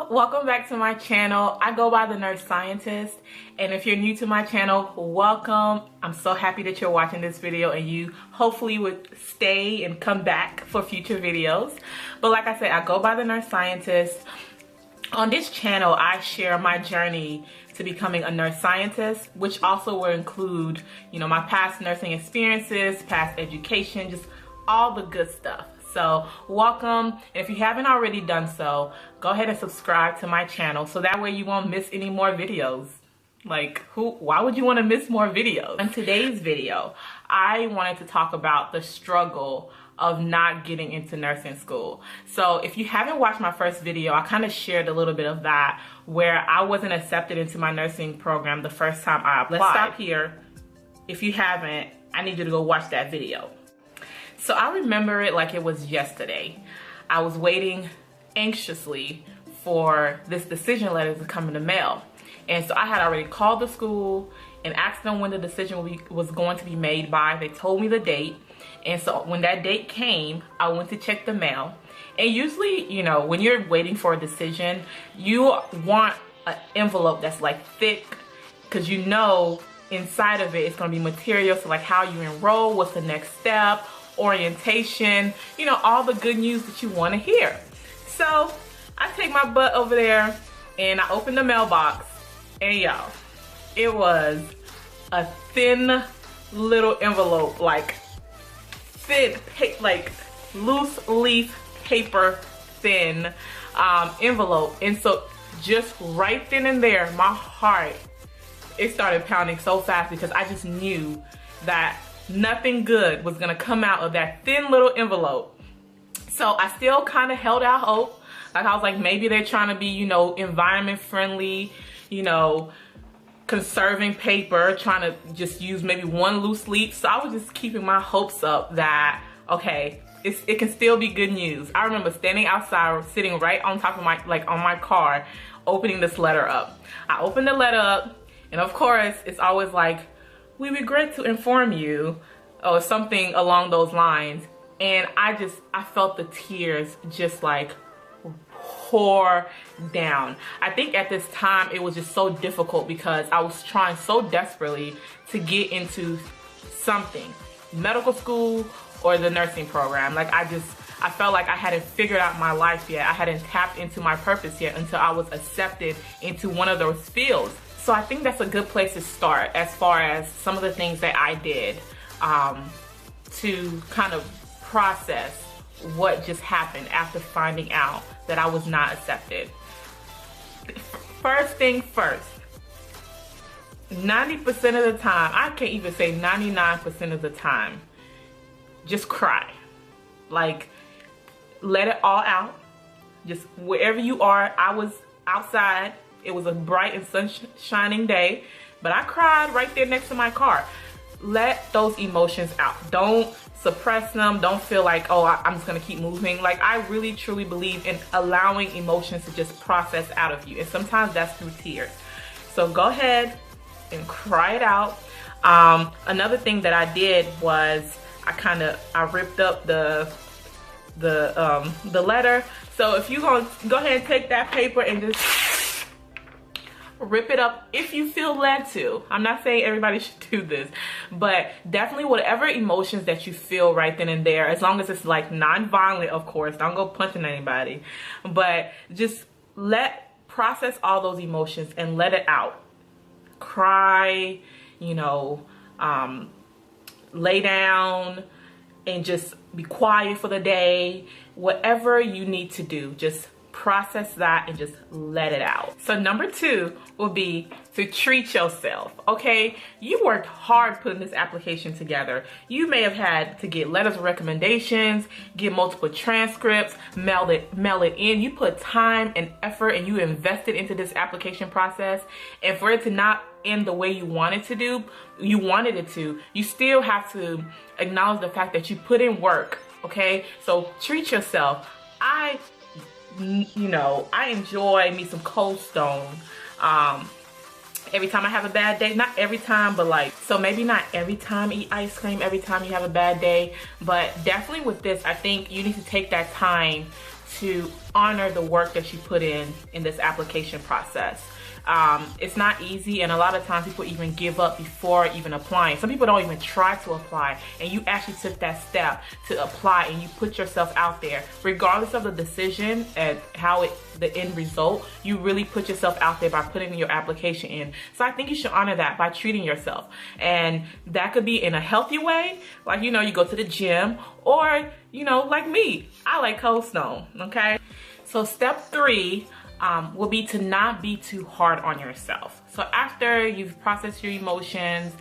welcome back to my channel. I go by the Nurse Scientist, and if you're new to my channel, welcome. I'm so happy that you're watching this video and you hopefully would stay and come back for future videos. But like I said, I go by the Nurse Scientist. On this channel, I share my journey to becoming a nurse scientist, which also will include, my past nursing experiences, past education, just all the good stuff. So welcome, and if you haven't already done so, go ahead and subscribe to my channel so that way you won't miss any more videos. Why would you want to miss more videos? In today's video, I wanted to talk about the struggle of not getting into nursing school. So if you haven't watched my first video, I kind of shared a little bit of that, where I wasn't accepted into my nursing program the first time I applied. Let's stop here. If you haven't, I need you to go watch that video. So I remember it like it was yesterday. I was waiting anxiously for this decision letter to come in the mail. And so I had already called the school and asked them when the decision was going to be made by. They told me the date. And so when that date came, I went to check the mail. And usually, when you're waiting for a decision, you want an envelope that's like thick, because inside of it, it's going to be material. So like how you enroll, what's the next step, orientation, all the good news that you want to hear. So I take my butt over there and I open the mailbox, and y'all, it was a thin little envelope, like loose leaf paper thin envelope. And so just right then and there, my heart, it started pounding so fast, because I just knew that nothing good was gonna come out of that thin little envelope. So I still kind of held out hope. I was like, maybe they're trying to be, environment friendly, conserving paper, trying to just use maybe one loose leaf. So I was just keeping my hopes up that, okay, it can still be good news. I remember standing outside, sitting right on top of on my car, opening this letter up. I opened the letter up, and of course, it's always like, we regret to inform you, or something along those lines. And I felt the tears just pour down. I think at this time it was just so difficult, because I was trying so desperately to get into something, medical school or the nursing program. I felt like I hadn't figured out my life yet. I hadn't tapped into my purpose yet until I was accepted into one of those fields. So I think that's a good place to start, as far as some of the things that I did to kind of process what just happened after finding out that I was not accepted. First thing first, 90% of the time, I can't even say 99% of the time, just cry. Let it all out. Just wherever you are. I was outside. It was a bright and sun-shining day, but I cried right there next to my car. Let those emotions out. Don't suppress them. Don't feel like, oh, I'm just gonna keep moving. I really truly believe in allowing emotions to just process out of you, and sometimes that's through tears. So go ahead and cry it out. Another thing that I did was I ripped up the letter. So if you gonna go ahead and take that paper and just rip it up if you feel led to. I'm not saying everybody should do this, but definitely whatever emotions that you feel right then and there, as long as it's non-violent, of course, don't go punching anybody, but just process all those emotions and let it out. Cry, lay down and just be quiet for the day. Whatever you need to do, just process that and just let it out. So number 2 will be to treat yourself. Okay, you worked hard putting this application together. You may have had to get letters of recommendations, get multiple transcripts, mail it in. You put time and effort, and you invested into this application process. And for it to not end the way you wanted it to, you still have to acknowledge the fact that you put in work. Okay, so treat yourself. I enjoy me some Cold Stone. Every time I have a bad day, not every time, but so maybe not every time eat ice cream every time you have a bad day, but definitely with this, I think you need to take that time to honor the work that you put in this application process. It's not easy, and a lot of times people even give up before even applying. Some people don't even try to apply, and you actually took that step to apply and you put yourself out there. Regardless of the decision and the end result, you really put yourself out there by putting your application in. So I think you should honor that by treating yourself. And that could be in a healthy way, like, you know, you go to the gym, or, you know, like me, I like Cold Stone, okay? So step 3 will be to not be too hard on yourself. So after you've processed your emotions,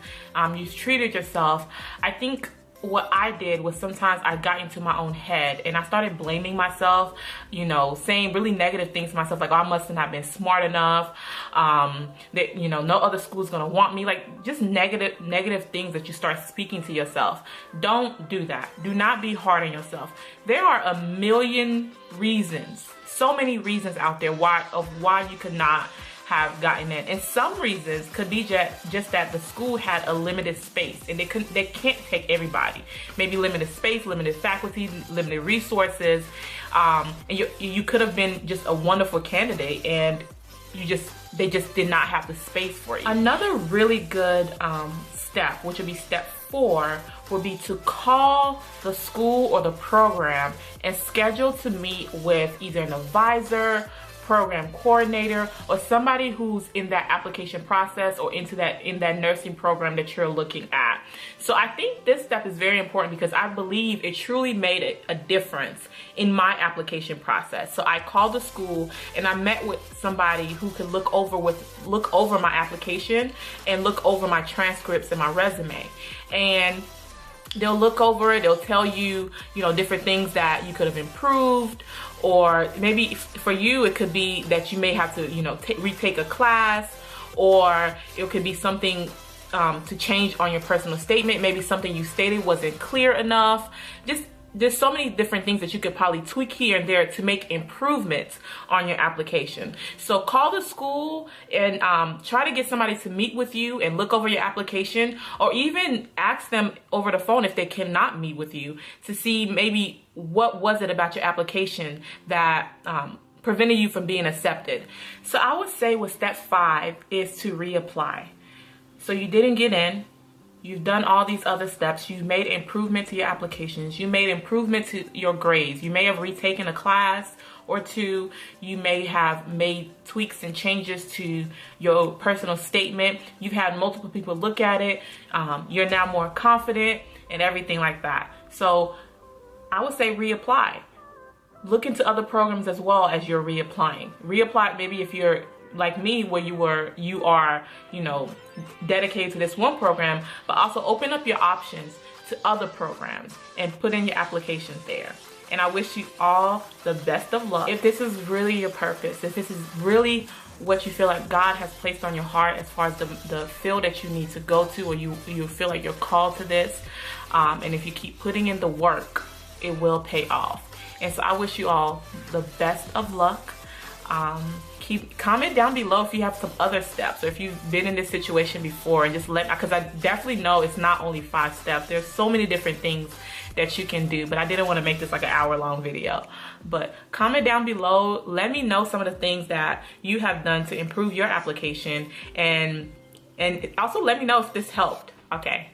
you've treated yourself, I think what I did was sometimes I got into my own head and I started blaming myself, you know, saying really negative things to myself, like, oh, I mustn't have been smart enough, that, you know, no other school's gonna want me, like just negative things that you start speaking to yourself. Don't do that. Do not be hard on yourself. There are a million reasons, so many reasons out there why you could not have gotten in, and some reasons could be just that the school had a limited space and they can't take everybody. Maybe limited space, limited faculty, limited resources, and you could have been just a wonderful candidate, and they just did not have the space for you. Another really good step, which would be step 4, would be to call the school or the program and schedule to meet with either an advisor, program coordinator, or somebody who's in that application process or in that nursing program that you're looking at. So I think this step is very important because I believe it truly made a difference in my application process. So I called the school and I met with somebody who could look over my application and look over my transcripts and my resume. And they'll look over it, they'll tell you, you know, different things that you could have improved, or maybe for you it could be that you may have to, you know, retake a class, or it could be something to change on your personal statement, maybe something you stated wasn't clear enough. There's so many different things that you could probably tweak here and there to make improvements on your application. So call the school and try to get somebody to meet with you and look over your application, or even ask them over the phone if they cannot meet with you, to see maybe what was it about your application that prevented you from being accepted. So I would say with step 5 is to reapply. So you didn't get in. You've done all these other steps. You've made improvement to your applications. You made improvement to your grades. You may have retaken a class or two. You may have made tweaks and changes to your personal statement. You've had multiple people look at it. You're now more confident and everything like that. So I would say reapply. Look into other programs as well as you're reapplying. Reapply maybe if you're like me, where you are, you know, dedicated to this one program, but also open up your options to other programs and put in your applications there. And I wish you all the best of luck. If this is really your purpose, if this is really what you feel like God has placed on your heart as far as the field that you need to go to, or you feel like you're called to this, and if you keep putting in the work, it will pay off. And so I wish you all the best of luck. Comment down below if you have some other steps, or if you've been in this situation before, and just because I definitely know it's not only 5 steps. There's so many different things that you can do, but I didn't want to make this like an hour-long video. But comment down below, let me know some of the things that you have done to improve your application, and also let me know if this helped. Okay,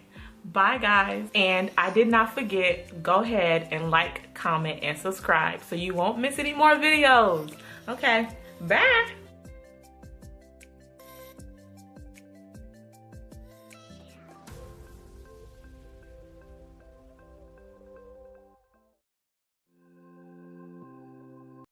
bye guys. And I did not forget, go ahead and like, comment, and subscribe so you won't miss any more videos. Okay, bye.